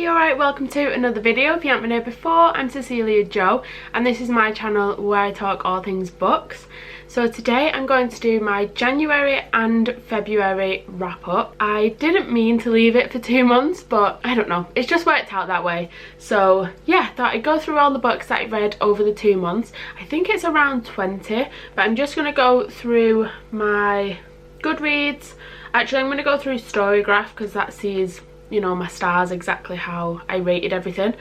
you alright? Welcome to another video. If you haven't been here before, I'm Cecilia Jo and this is my channel where I talk all things books. So today I'm going to do my January and February wrap up. I didn't mean to leave it for 2 months, but I don't know, it's just worked out that way. So yeah, thought I'd go through all the books that I read over the 2 months. I think it's around 20, but I'm just going to go through my Goodreads. Actually, I'm going to go through Storygraph because that sees, you know, my stars, exactly how I rated everything,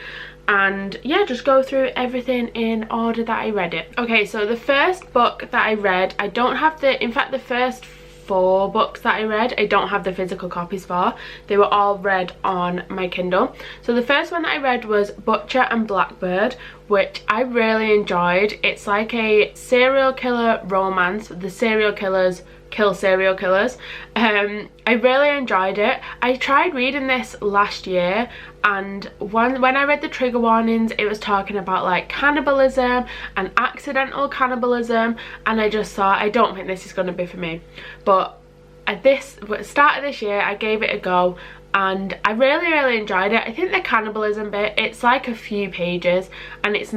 and yeah, just go through everything in order that I read it. Okay, so the first book that I read, I don't have in fact the first 4 books that I read I don't have the physical copies for. They were all read on my Kindle. So the first one that I read was Butcher and Blackbird, which I really enjoyed. It's like a serial killer romance. The serial killers kill serial killers. I really enjoyed it. I tried reading this last year, and when I read the trigger warnings, it was talking about like cannibalism and accidental cannibalism, and I just thought, I don't think this is going to be for me. But at the start of this year, I gave it a go and I really enjoyed it. I think the cannibalism bit, it's like a few pages and it's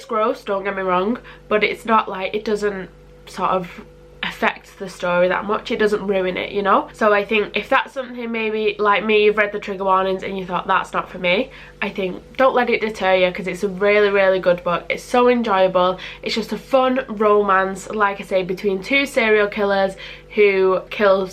gross, don't get me wrong, but it's not like, it doesn't sort of affect the story that much. It doesn't ruin it, you know. So I think if that's something, maybe like me, you've read the trigger warnings and you thought that's not for me, I think don't let it deter you, because it's a really good book. It's so enjoyable. It's just a fun romance, like I say, between 2 serial killers who kill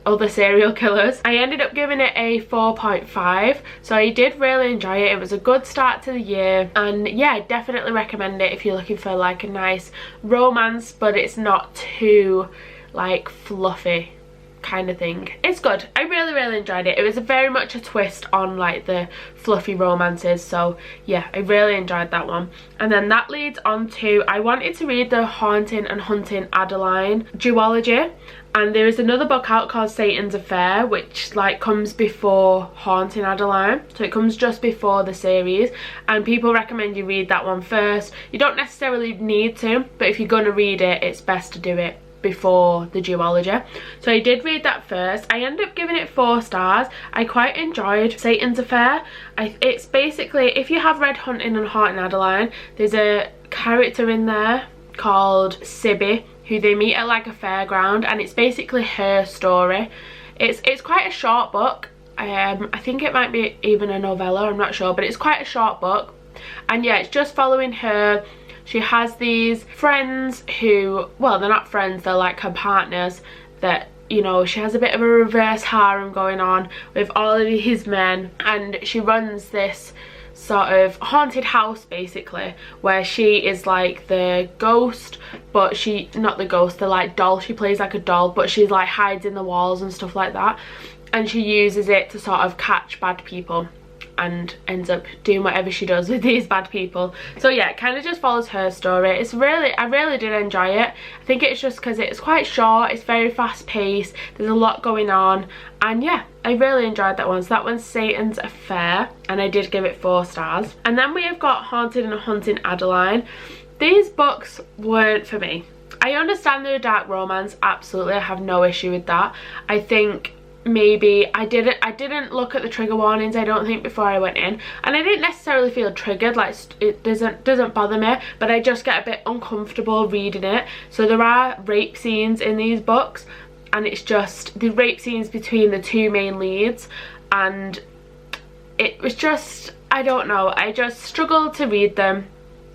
other serial killers. I ended up giving it a 4.5, so I did really enjoy it. It was a good start to the year, and yeah, I definitely recommend it if you're looking for like a nice romance, but it's not too like fluffy kind of thing. It's good. I really enjoyed it. It was very much a twist on like the fluffy romances, so yeah, I really enjoyed that one. And then that leads on to, I wanted to read the Haunting and Hunting Adeline duology, and there is another book out called Satan's Affair, which like comes before Haunting Adeline, so it comes just before the series, and people recommend you read that one first. You don't necessarily need to, but if you're gonna read it, it's best to do it before the duology. So I did read that first. I ended up giving it 4 stars. I quite enjoyed Satan's Affair. It's basically, if you have read Hunting and Haunting Adeline, there's a character in there called Sibby who they meet at like a fairground, and it's basically her story. It's quite a short book. I think it might be even a novella, I'm not sure, but it's quite a short book, and yeah, it's just following her. She has these friends who, well, they're not friends, they're like her partners, that, you know, she has a bit of a reverse harem going on with all of his men, and she runs this sort of haunted house basically, where she is like the ghost, but not the ghost, the like doll. She plays like a doll, but she like hides in the walls and stuff like that, and she uses it to sort of catch bad people and ends up doing whatever she does with these bad people. So yeah, it kind of just follows her story. I really did enjoy it. I think it's just because it's quite short, it's very fast paced, there's a lot going on, and yeah, I really enjoyed that one. So that one's Satan's Affair, and I did give it 4 stars. And then we have got Haunted and Hunting Adeline. These books weren't for me. I understand they're a dark romance, absolutely, I have no issue with that. I think maybe I didn't look at the trigger warnings, I don't think, before I went in, and I didn't necessarily feel triggered, like it doesn't bother me, but I just get a bit uncomfortable reading it. So there are rape scenes in these books, and it's just the rape scenes between the 2 main leads, and it was just, I don't know, I just struggled to read them.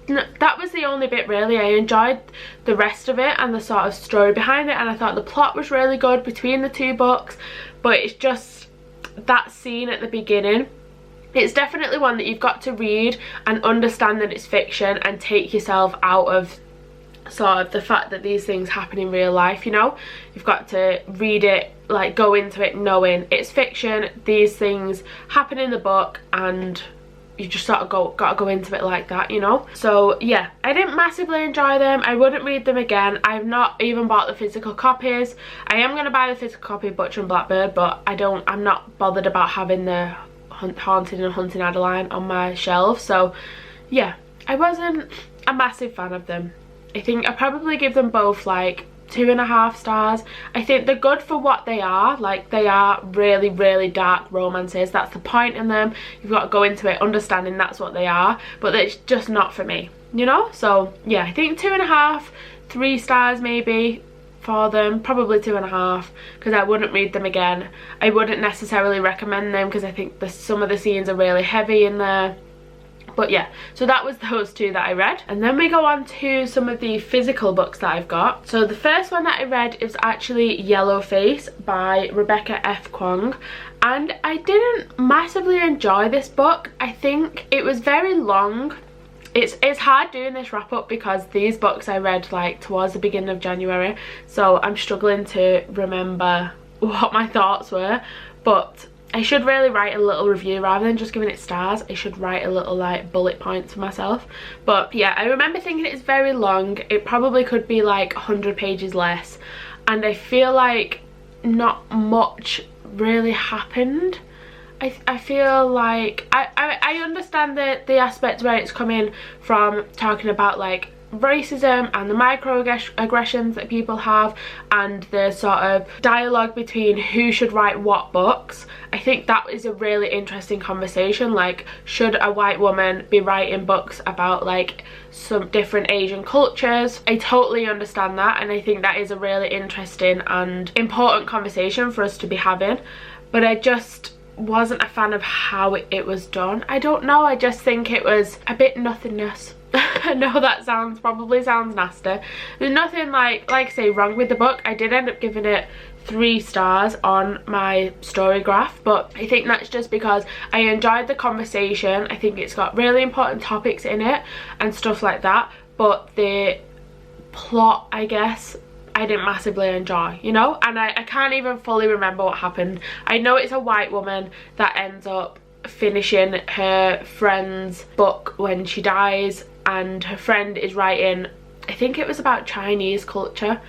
That was the only bit really. I enjoyed the rest of it and the sort of story behind it, and I thought the plot was really good between the 2 books, but it's just that scene at the beginning. It's definitely one that you've got to read and understand that it's fiction and take yourself out of sort of the fact that these things happen in real life, you know. You've got to read it, like go into it knowing it's fiction, these things happen in the book, and you just sort of gotta go into it like that, you know. So yeah, I didn't massively enjoy them. I wouldn't read them again. I've not even bought the physical copies. I am going to buy the physical copy of Butcher and Blackbird, but I'm not bothered about having the Haunted and Hunting Adeline on my shelf. So yeah, I wasn't a massive fan of them. I think I probably give them both like 2.5 stars. I think they're good for what they are. Like, they are really, really dark romances. That's the point in them. You've got to go into it understanding that's what they are, but it's just not for me, you know? So yeah, I think 2.5, 3 stars maybe for them. Probably 2.5, because I wouldn't read them again. I wouldn't necessarily recommend them because I think some of the scenes are really heavy in there. But yeah, so that was those 2 that I read. And then we go on to some of the physical books that I've got. So the first one that I read is actually Yellow Face by Rebecca F. Kwong. And I didn't massively enjoy this book. I think it was very long. It's hard doing this wrap up because these books I read like towards the beginning of January. So I'm struggling to remember what my thoughts were. But I should really write a little review rather than just giving it stars. I should write a little like bullet points for myself. But yeah, I remember thinking it's very long. It probably could be like 100 pages less, and I feel like not much really happened. I feel like I understand the aspect where it's coming from, talking about like racism and the microaggressions that people have and the sort of dialogue between who should write what books. I think that is a really interesting conversation. Like, should a white woman be writing books about like some different Asian cultures? I totally understand that, and I think that is a really interesting and important conversation for us to be having. But I just wasn't a fan of how it was done. I don't know, I just think it was a bit nothingness. I know that probably sounds nasty. There's nothing like I say wrong with the book. I did end up giving it 3 stars on my story graph, but I think that's just because I enjoyed the conversation. I think it's got really important topics in it and stuff like that, but the plot, I guess, I didn't massively enjoy, you know? And I can't even fully remember what happened. I know it's a white woman that ends up finishing her friend's book when she dies, and her friend is writing, I think it was about Chinese culture,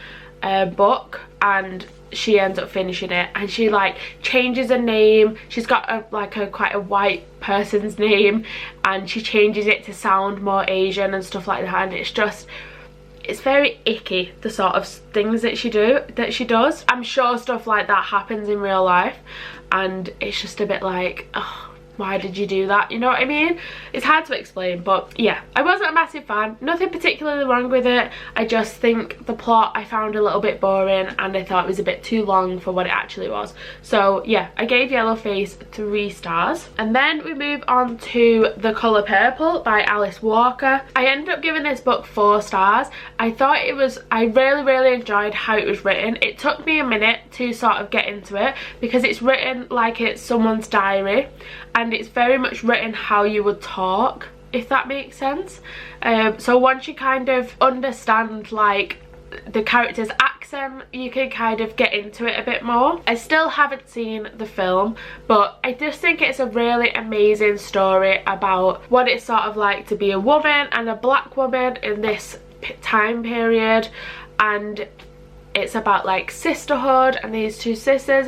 book, and she ends up finishing it, and she like changes her name. She's got quite a white person's name, and she changes it to sound more Asian and stuff like that, and it's very icky, the sort of things that she does. I'm sure stuff like that happens in real life, and it's just a bit like, oh, why did you do that? You know what I mean? It's hard to explain, but yeah, I wasn't a massive fan. Nothing particularly wrong with it. I just think the plot I found a little bit boring, and I thought it was a bit too long for what it actually was. So yeah, I gave Yellow Face 3 stars. And then we move on to The Colour Purple by Alice Walker. I ended up giving this book 4 stars. I really enjoyed how it was written. It took me a minute to sort of get into it because it's written like it's someone's diary, and it's very much written how you would talk, if that makes sense. So once you kind of understand like the character's accent, you can kind of get into it a bit more. I still haven't seen the film, but I just think it's a really amazing story about what it's sort of like to be a woman and a black woman in this time period. And it's about like sisterhood, and these 2 sisters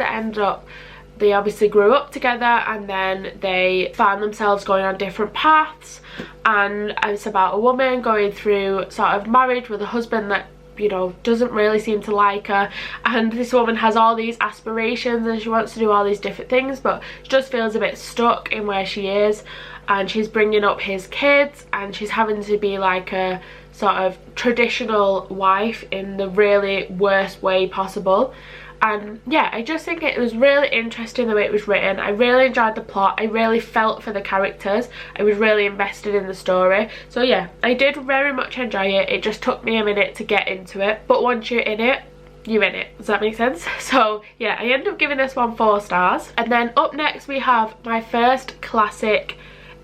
they obviously grew up together, and then they found themselves going on different paths. And it's about a woman going through sort of marriage with a husband that, you know, doesn't really seem to like her, and this woman has all these aspirations and she wants to do all these different things, but she just feels a bit stuck in where she is. And she's bringing up his kids, and she's having to be like a sort of traditional wife in the really worst way possible. And yeah, I just think it was really interesting the way it was written. I really enjoyed the plot. I really felt for the characters. I was really invested in the story. So yeah, I did very much enjoy it. It just took me a minute to get into it, but once you're in it, you're in it. Does that make sense? So yeah, I ended up giving this one 4 stars. And then up next we have my first classic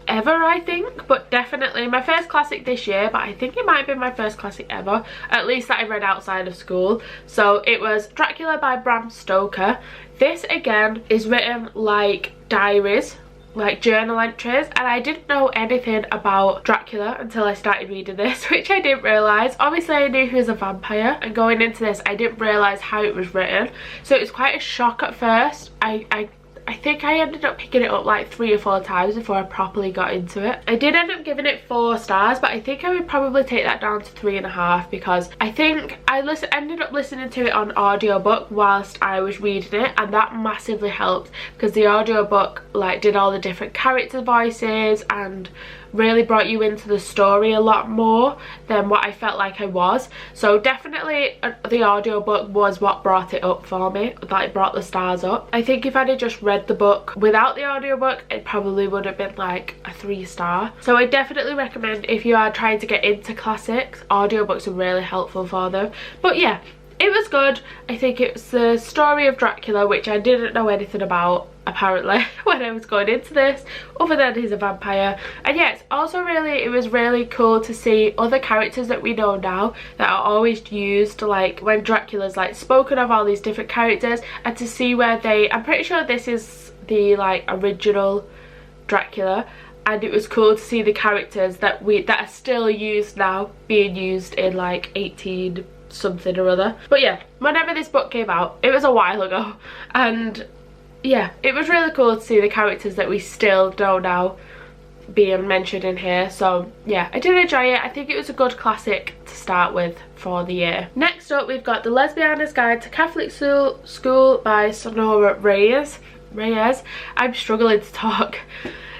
ever, I think, but definitely my first classic this year, but I think it might be my first classic ever, at least that I read outside of school. So it was Dracula by Bram Stoker. This again is written like diaries, like journal entries, and I didn't know anything about Dracula until I started reading this, which I didn't realise. Obviously I knew he was a vampire, and going into this I didn't realise how it was written, so it was quite a shock at first. I I think I ended up picking it up like 3 or 4 times before I properly got into it. I did end up giving it 4 stars, but I think I would probably take that down to 3.5 because I think I ended up listening to it on audiobook whilst I was reading it, and that massively helped because the audiobook like did all the different character voices and really brought you into the story a lot more than what I felt like I was. So definitely the audiobook was what brought it up for me, like brought the stars up. I think if I'd have just read the book without the audiobook, it probably would have been like a 3-star. So I definitely recommend, if you are trying to get into classics, audiobooks are really helpful for them. But yeah, it was good. I think it's the story of Dracula, which I didn't know anything about apparently when I was going into this, other than he's a vampire. And yeah, it's also it was really cool to see other characters that we know now that are always used, like when Dracula's like spoken of, all these different characters, and to see where I'm pretty sure this is the like original Dracula, and it was cool to see the characters that are still used now being used in like 18 something or other. But yeah, whenever this book came out, it was a while ago, and yeah, it was really cool to see the characters that we still know now being mentioned in here. So yeah, I did enjoy it. I think it was a good classic to start with for the year. Next up, we've got The Lesbiana's Guide to Catholic School by Sonora Reyes. I'm struggling to talk.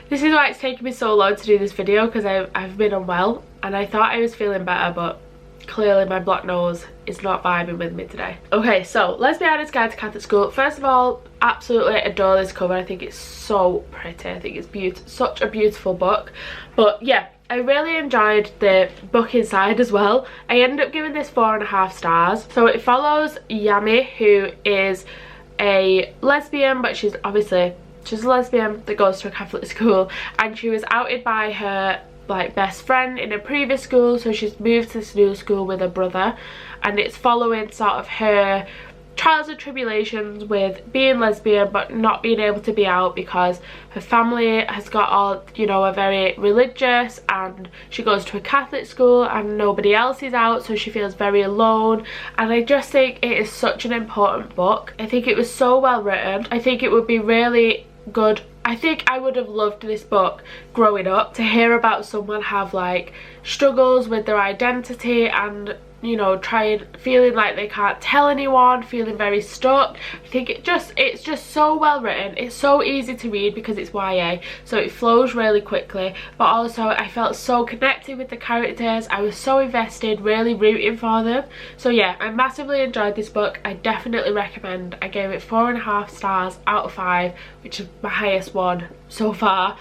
This is why it's taken me so long to do this video, because I've been unwell and I thought I was feeling better, but clearly my blocked nose is not vibing with me today. Okay, so Lesbiana's Guide to Catholic School. First of all, absolutely adore this cover. I think it's so pretty. I think it's such a beautiful book. But yeah, I really enjoyed the book inside as well. I ended up giving this 4.5 stars. So it follows Yami, who is a lesbian, but she's a lesbian that goes to a Catholic school, and she was outed by her like best friend in a previous school, so she's moved to this new school with her brother, and it's following sort of her trials and tribulations with being lesbian but not being able to be out because her family has got all, you know, are very religious, and she goes to a Catholic school and nobody else is out, so she feels very alone. And I just think it is such an important book. I think it was so well written. I think it would be really good. I think I would have loved this book growing up, to hear about someone have like struggles with their identity and, you know, feeling like they can't tell anyone, feeling very stuck. I think it's just so well written. It's so easy to read because it's YA, so it flows really quickly, but also I felt so connected with the characters. I was so invested, really rooting for them. So yeah, I massively enjoyed this book. I definitely recommend. I gave it 4.5 stars out of 5, which is my highest one so far,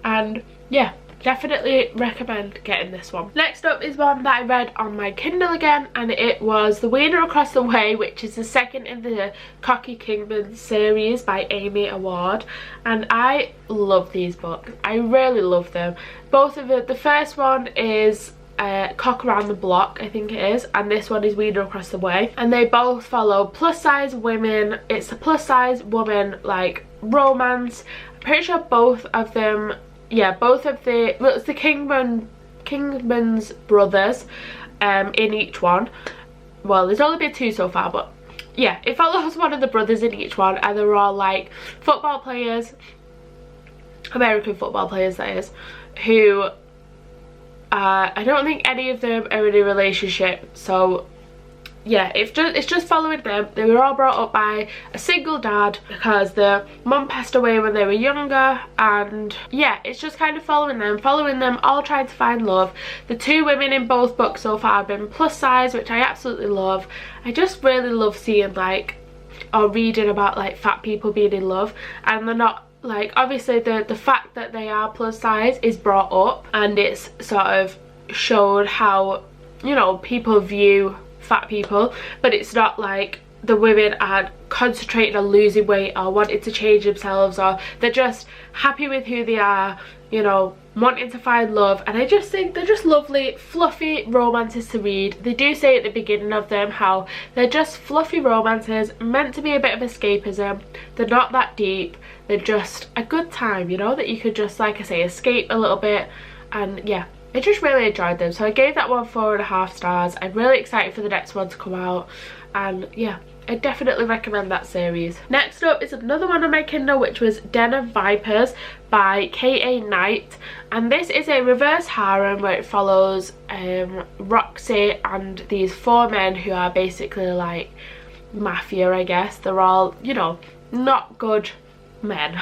and yeah, definitely recommend getting this one. Next up is one that I read on my Kindle again, and it was The Wiener Across the Way, which is the second in the Cocky Kingman series by Amy Award, and I love these books. I really love them. Both of them. The first one is Cock Around the Block, I think it is, and this one is Wiener Across the Way, and they both follow plus size women. It's a plus size woman like romance. I'm pretty sure both of them, yeah, both of the, well, it's the Kingman's brothers in each one. Well, there's only been 2 so far, but yeah, it follows one of the brothers in each one, and they're all like football players, American football players that is, who I don't think any of them are in a relationship. So yeah, it's just following them. They were all brought up by a single dad because their mum passed away when they were younger, and yeah, it's just kind of following them all trying to find love. The 2 women in both books so far have been plus size, which I absolutely love. I just really love seeing like, or reading about like fat people being in love, and they're not like, obviously the fact that they are plus size is brought up, and it's sort of showed how, you know, people view fat people, but it's not like the women are concentrating on losing weight or wanting to change themselves, or they're just happy with who they are, you know, wanting to find love. And I just think they're just lovely, fluffy romances to read. They do say at the beginning of them how they're just fluffy romances meant to be a bit of escapism. They're not that deep, they're just a good time, you know, that you could just, like I say, escape a little bit. And yeah, I just really enjoyed them, so I gave that one 4.5 stars. I'm really excited for the next one to come out, and yeah, I definitely recommend that series. Next up is another one on my Kindle, which was Den of Vipers by K.A. Knight, and this is a reverse harem where it follows Roxy and these 4 men who are basically like mafia, I guess. They're all, you know, not good men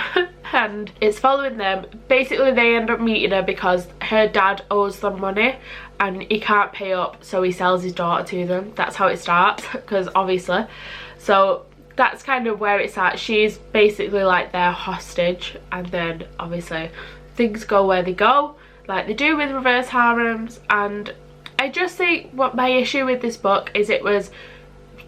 and it's following them. Basically they end up meeting her because her dad owes them money and he can't pay up, so he sells his daughter to them. That's how it starts, because obviously, so that's kind of where it's at. She's basically like their hostage, and then obviously things go where they go, like they do with reverse harems. And I just think what my issue with this book is it was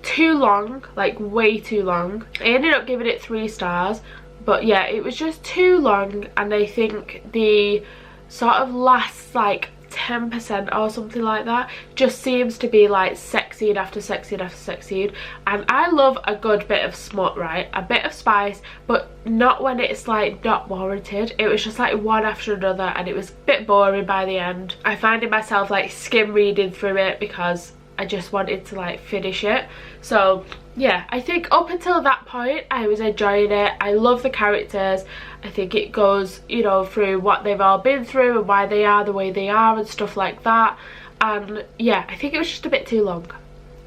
too long, like way too long. I ended up giving it 3 stars, but yeah, it was just too long, and I think the sort of last like 10% or something like that just seems to be like sex scene after sex scene after sex scene, and I love a good bit of smut, right, a bit of spice, but not when it's like not warranted. It was just like one after another and it was a bit boring by the end. I found myself like skim reading through it because I just wanted to like finish it. So yeah, I think up until that point I was enjoying it. I love the characters. I think it goes, you know, through what they've all been through and why they are the way they are and stuff like that. And yeah, I think it was just a bit too long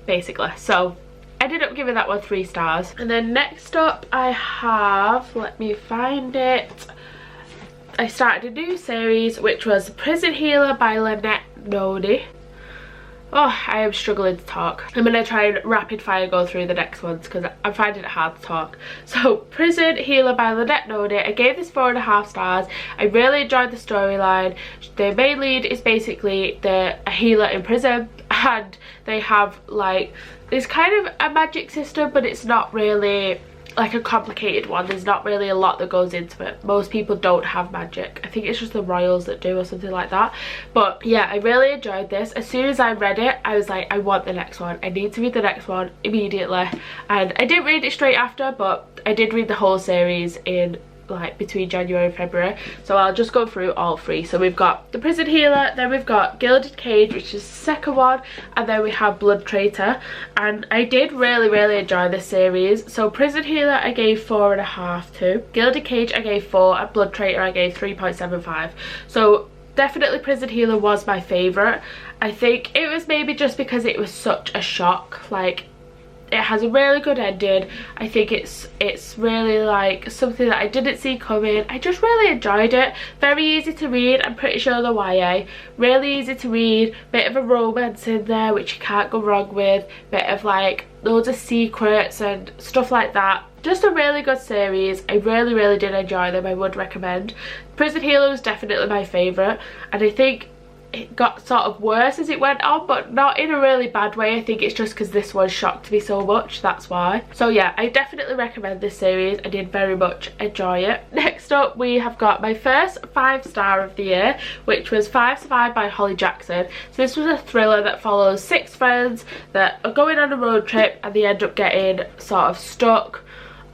basically, so I ended up giving that one 3 stars. And then next up I have, let me find it, I started a new series which was Prison Healer by Lynette Noni. Oh, I am struggling to talk. I'm going to try and rapid fire go through the next ones because I'm finding it hard to talk. So, Prison Healer by Lynette Noni. I gave this 4.5 stars. I really enjoyed the storyline. The main lead is basically a healer in prison, and they have like this kind of a magic system, but it's not really like a complicated one. There's not really a lot that goes into it. Most people don't have magic. I think it's just the royals that do or something like that. But yeah, I really enjoyed this. As soon as I read it, I was like, I want the next one. I need to read the next one immediately. And I didn't read it straight after, but I did read the whole series in like between January and February, so I'll just go through all 3. So we've got the Prison Healer, then we've got Gilded Cage, which is the second one, and then we have Blood Traitor. And I did really enjoy this series. So Prison Healer I gave 4.5 to, Gilded Cage I gave 4, and Blood Traitor I gave 3.75. so definitely Prison Healer was my favourite. I think it was maybe just because it was such a shock. Like, it has a really good ending. I think it's really like something that I didn't see coming. I just really enjoyed it. Very easy to read. I'm pretty sure the YA. Really easy to read. Bit of a romance in there, which you can't go wrong with. Bit of like loads of secrets and stuff like that. Just a really good series. I really did enjoy them. I would recommend. Prison Healer was definitely my favourite, and I think it got sort of worse as it went on, but not in a really bad way. I think it's just because this one shocked me so much, that's why. So yeah, I definitely recommend this series. I did very much enjoy it. Next up we have got my first 5-star of the year, which was 5 Survive by Holly Jackson. So this was a thriller that follows 6 friends that are going on a road trip and they end up getting sort of stuck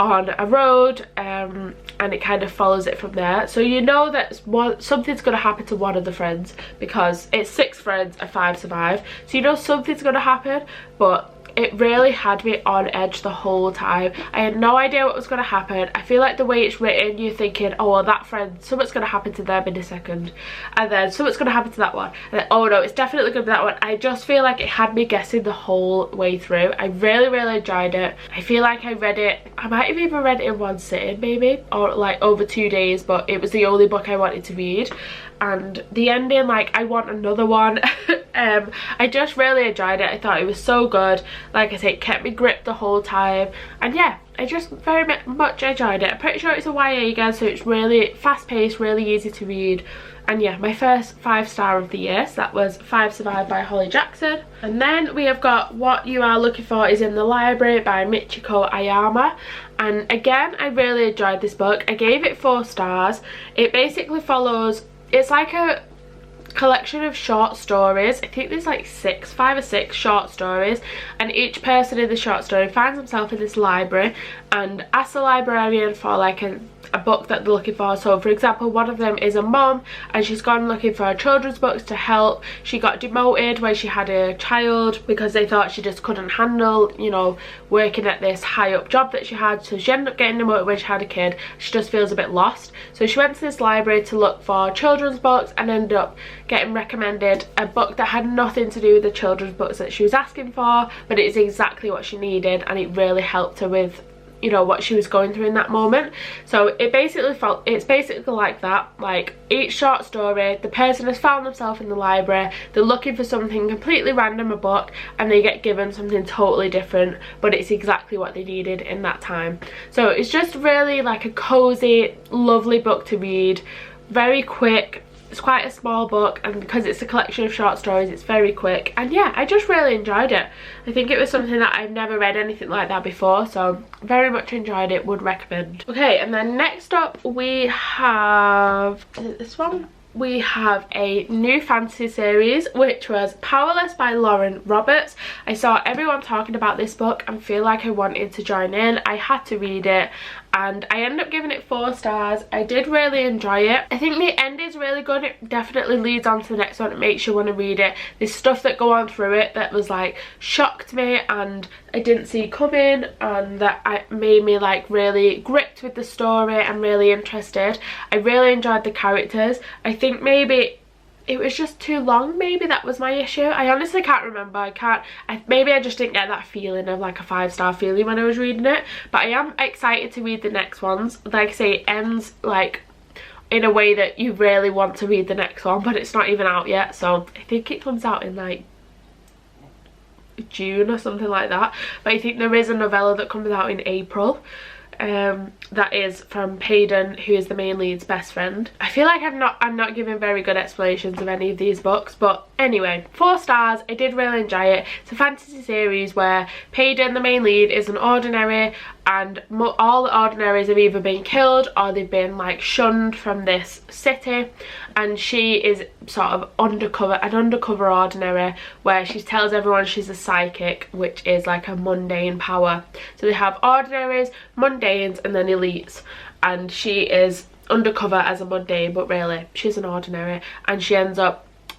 on a road, and it kind of follows it from there. So you know that something's going to happen to one of the friends because it's 6 friends and 5 survive, so you know something's going to happen. But it really had me on edge the whole time. I had no idea what was going to happen. I feel like the way it's written, you're thinking, oh well, that friend, something's going to happen to them in a second, and then something's going to happen to that one, and then, oh no, it's definitely going to be that one. I just feel like it had me guessing the whole way through. I really enjoyed it. I feel like I read it, I might have even read it in one sitting maybe, or like over 2 days, but it was the only book I wanted to read. And the ending, like, I want another one. I just really enjoyed it. I thought it was so good. Like I say, it kept me gripped the whole time, and yeah, I just very much enjoyed it. I'm pretty sure it's a YA again, so it's really fast-paced, really easy to read. And yeah, my first 5-star of the year, so that was 5 Survive by Holly Jackson. And then we have got What You Are Looking For Is in the Library by Michiko Ayama. And again, I really enjoyed this book. I gave it 4 stars. It basically follows, it's like a collection of short stories. I think there's like 5 or 6 short stories, and each person in the short story finds himself in this library and asks the librarian for like a a book that they're looking for. So for example, one of them is a mom and she's gone looking for children's books to help. She got demoted when she had a child because they thought she just couldn't handle, you know, working at this high up job that she had. So she ended up getting demoted when she had a kid. She just feels a bit lost. So she went to this library to look for children's books and ended up getting recommended a book that had nothing to do with the children's books that she was asking for, but it's exactly what she needed, and it really helped her with, you know, what she was going through in that moment. So it's basically like that. Like, each short story, the person has found themselves in the library, they're looking for something completely random, a book, and they get given something totally different, but it's exactly what they needed in that time. So it's just really like a cozy, lovely book to read, very quick. It's quite a small book, and because it's a collection of short stories, it's very quick. And yeah, I just really enjoyed it. I think it was something that I've never read anything like that before, so very much enjoyed it, would recommend. Okay, and then next up we have, is it this one? We have a new fantasy series, which was Powerless by Lauren Roberts. I saw everyone talking about this book and feel like I wanted to join in. I had to read it and I ended up giving it 4 stars. I did really enjoy it. I think the end is really good. It definitely leads on to the next one. It makes you want to read it. There's stuff that go on through it that was like shocked me and I didn't see coming, and that made me like really gripped with the story and really interested. I really enjoyed the characters. I think maybe it was just too long. Maybe that was my issue. I honestly can't remember. Maybe I just didn't get that feeling of like a 5-star feeling when I was reading it. But I am excited to read the next ones. Like I say, it ends like in a way that you really want to read the next one, but it's not even out yet. So I think it comes out in like June or something like that. But I think there is a novella that comes out in April. That is from Payden, who is the main lead's best friend. I feel like I'm not giving very good explanations of any of these books, but anyway, 4 stars. I did really enjoy it. It's a fantasy series where Payden, the main lead, is an ordinary, and all the ordinaries have either been killed or they've been like shunned from this city, and she is sort of an undercover ordinary where she tells everyone she's a psychic, which is like a mundane power. So they have ordinaries, mundanes, and then elites, and she is undercover as a mundane, but really she's an ordinary, and she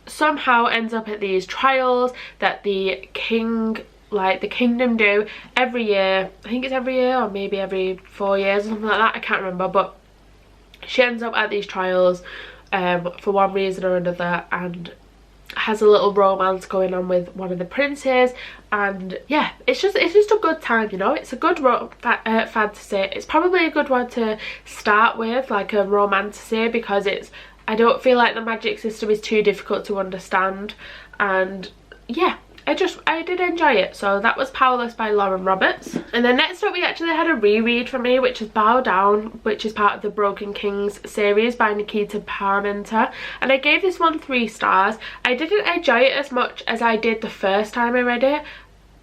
somehow ends up at these trials that the kingdom do every year. I think it's every year or maybe every 4 years or something like that, I can't remember, but she ends up at these trials for one reason or another, and has a little romance going on with one of the princes. And yeah, it's just a good time, you know. It's a good fantasy. It's probably a good one to start with, like a romantasy, because I don't feel like the magic system is too difficult to understand. And yeah, I did enjoy it. So that was Powerless by Lauren Roberts. And then next up we actually had a reread from me, which is Bow Down, which is part of the Broken Kings series by Nikita Parmenter, and I gave this one 3 stars. I didn't enjoy it as much as I did the first time I read it.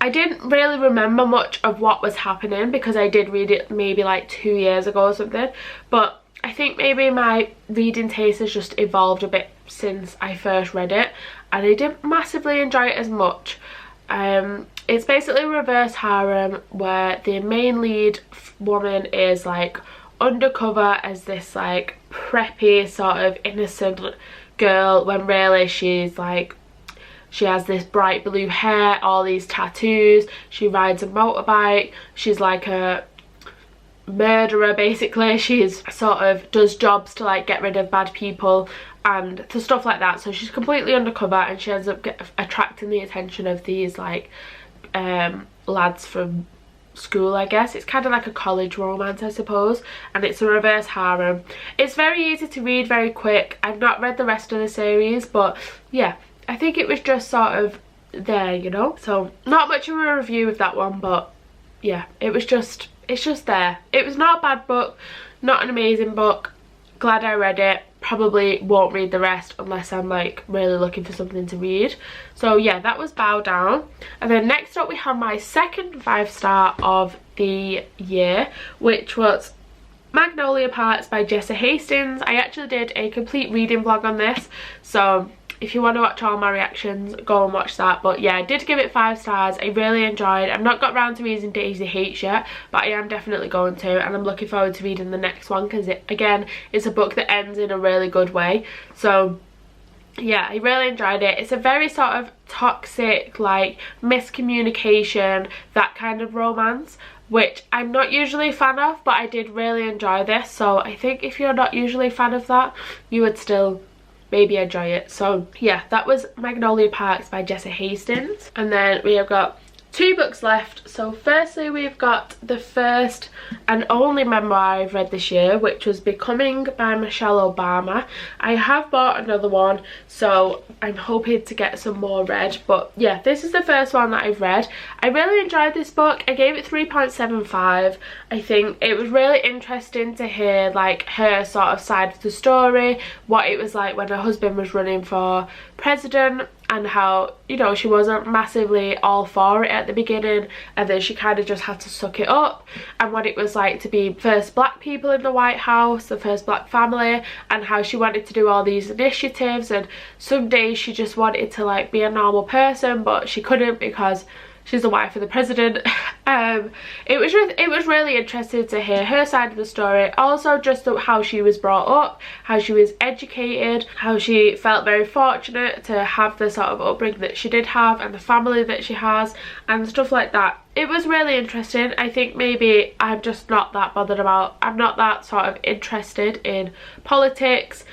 I didn't really remember much of what was happening because I did read it maybe like 2 years ago or something, but I think maybe my reading taste has just evolved a bit since I first read it, and I didn't massively enjoy it as much. It's basically reverse harem where the main lead woman is like undercover as this like preppy sort of innocent girl, when really she's like, she has this bright blue hair, all these tattoos, she rides a motorbike, she's like a murderer basically. She's sort of does jobs to like get rid of bad people and to stuff like that. So she's completely undercover, and she ends up attracting the attention of these like lads from school, I guess. It's kind of like a college romance, I suppose, and it's a reverse harem. It's very easy to read, very quick. I've not read the rest of the series, but yeah, I think it was just sort of there, you know. So not much of a review of that one, but yeah, it's just there. It was not a bad book, not an amazing book. Glad I read it. Probably won't read the rest unless I'm like really looking for something to read. So yeah, that was Bow Down. And then next up we have my second 5-star of the year, which was Magnolia Parks by Jessa Hastings. I actually did a complete reading vlog on this, so if you want to watch all my reactions, go and watch that. But yeah, I did give it 5 stars. I really enjoyed. I've not got round to reading Daisy Hates yet, but I am definitely going to, and I'm looking forward to reading the next one because it, again, it's a book that ends in a really good way. So yeah, I really enjoyed it. It's a very sort of toxic, like miscommunication, that kind of romance, which I'm not usually a fan of, but I did really enjoy this. So I think if you're not usually a fan of that, you would still maybe enjoy it. So yeah, that was Magnolia Parks by Jessa Hastings. And then we have got 2 books left. So firstly, we've got the first and only memoir I've read this year, which was Becoming by Michelle Obama. I have bought another one, so I'm hoping to get some more read. But yeah, this is the first one that I've read. I really enjoyed this book. I gave it 3.75. I think it was really interesting to hear like her sort of side of the story, what it was like when her husband was running for president, and how, you know, she wasn't massively all for it at the beginning, and then she kind of just had to suck it up, and what it was like to be first black people in the White House, the first black family, and how she wanted to do all these initiatives, and some days she just wanted to like be a normal person, but she couldn't because she's the wife of the president. It was really interesting to hear her side of the story. Also just how she was brought up, how she was educated, how she felt very fortunate to have the sort of upbringing that she did have and the family that she has and stuff like that. It was really interesting. I think maybe I'm just not that bothered about, I'm not that sort of interested in politics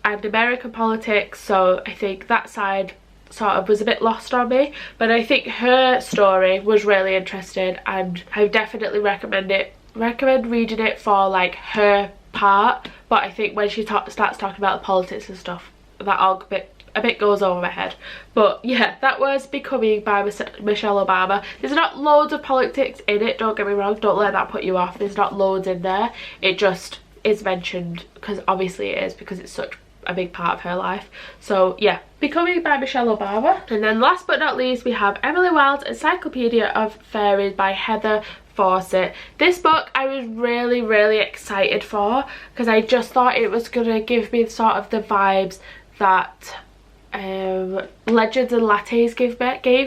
and American politics, so I think that side sort of was a bit lost on me. But I think her story was really interesting, and I definitely recommend reading it for like her part. But I think when she starts talking about the politics and stuff, that all a bit goes over my head. But yeah, that was Becoming by Michelle Obama. There's not loads of politics in it, don't get me wrong, don't let that put you off. There's not loads in there. It just is mentioned because obviously it is, because it's such a big part of her life. So yeah, Becoming by Michelle Obama. And then last but not least, we have Emily Wilde's Encyclopedia of Fairies by Heather Fawcett. This book I was really excited for, because I just thought it was gonna give me sort of the vibes that Legends and Lattes gave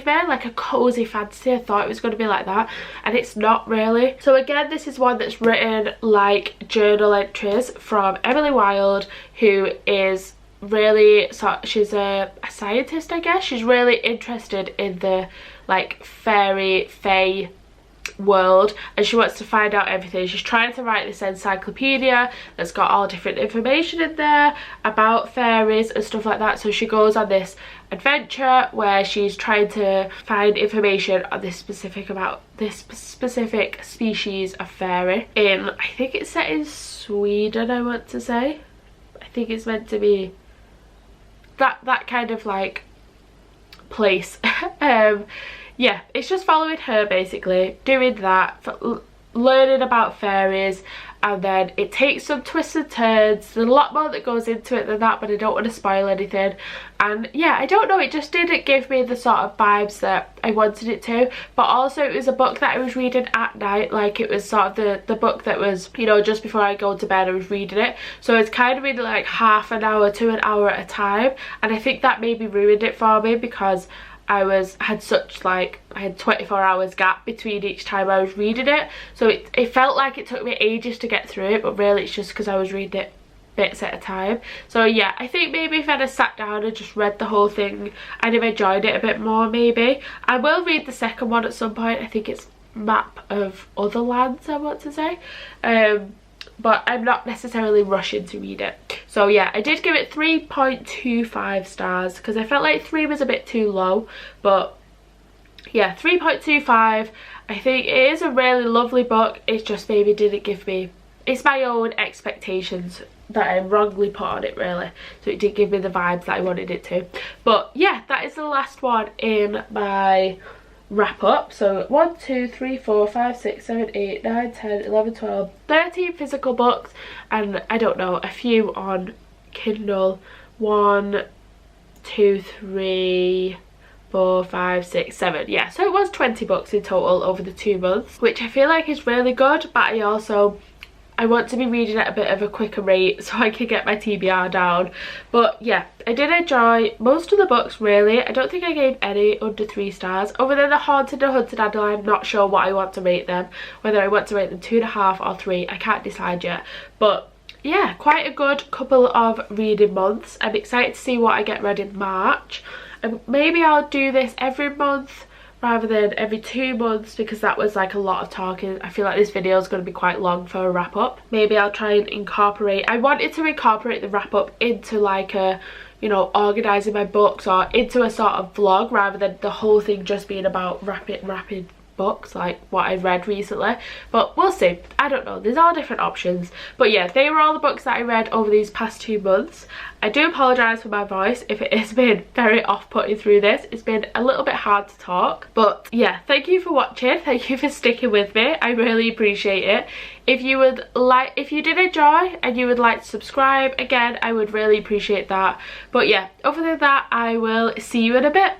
me, like a cozy fantasy. I thought it was going to be like that, and it's not really. So again, this is one that's written like journal entries from Emily Wilde, who is really, so she's a scientist, I guess. She's really interested in the like fae world, and she wants to find out everything. She's trying to write this encyclopedia that's got all different information in there about fairies and stuff like that. So she goes on this adventure where she's trying to find information on this specific species of fairy in, I think it's set in Sweden, I want to say. I think it's meant to be that kind of like place. Yeah, it's just following her basically, doing that, learning about fairies, and then it takes some twists and turns. There's a lot more that goes into it than that, but I don't want to spoil anything. And yeah, I don't know, it just didn't give me the sort of vibes that I wanted it to. But also it was a book that I was reading at night, like it was sort of the book that was, you know, just before I go to bed I was reading it. So it's kind of been like half an hour to an hour at a time, and I think that maybe ruined it for me, because I had 24 hours gap between each time I was reading it, so it felt like it took me ages to get through it, but really it's just because I was reading it bits at a time. So yeah, I think maybe if I'd have sat down and just read the whole thing, I'd have enjoyed it a bit more maybe. I will read the second one at some point. I think it's Map of Other Lands, I want to say. But I'm not necessarily rushing to read it. So yeah, I did give it 3.25 stars because I felt like 3 was a bit too low. But yeah, 3.25. I think it is a really lovely book. It just maybe didn't give me, it's my own expectations that I wrongly put on it really. So it didn't give me the vibes that I wanted it to. But yeah, that is the last one in my wrap up. So 1, 2, 3, 4, 5, 6, 7, 8, 9, 10, 11, 12, 13 physical books, and I don't know, a few on Kindle. 1, 2, 3, 4, 5, 6, 7. Yeah, so it was 20 books in total over the 2 months, which I feel like is really good. But I also I want to be reading at a bit of a quicker rate so I can get my TBR down. But yeah, I did enjoy most of the books really. I don't think I gave any under 3 stars. Other than The Haunted and Hunted Adeline, I'm not sure what I want to rate them. Whether I want to rate them 2.5 or 3, I can't decide yet. But yeah, quite a good couple of reading months. I'm excited to see what I get read in March. And maybe I'll do this every month rather than every 2 months, because that was like a lot of talking. I feel like this video is going to be quite long for a wrap up. Maybe I'll try and incorporate, I wanted to incorporate the wrap up into like a, you know, organising my books or into a sort of vlog, rather than the whole thing just being about rapid books like what I've read recently. But we'll see, I don't know, there's all different options. But yeah, they were all the books that I read over these past 2 months. I do apologise for my voice if it has been very off-putting through this. It's been a little bit hard to talk, but yeah, thank you for watching, thank you for sticking with me, I really appreciate it. If you did enjoy and you would like to subscribe, again, I would really appreciate that. But yeah, other than that, I will see you in a bit.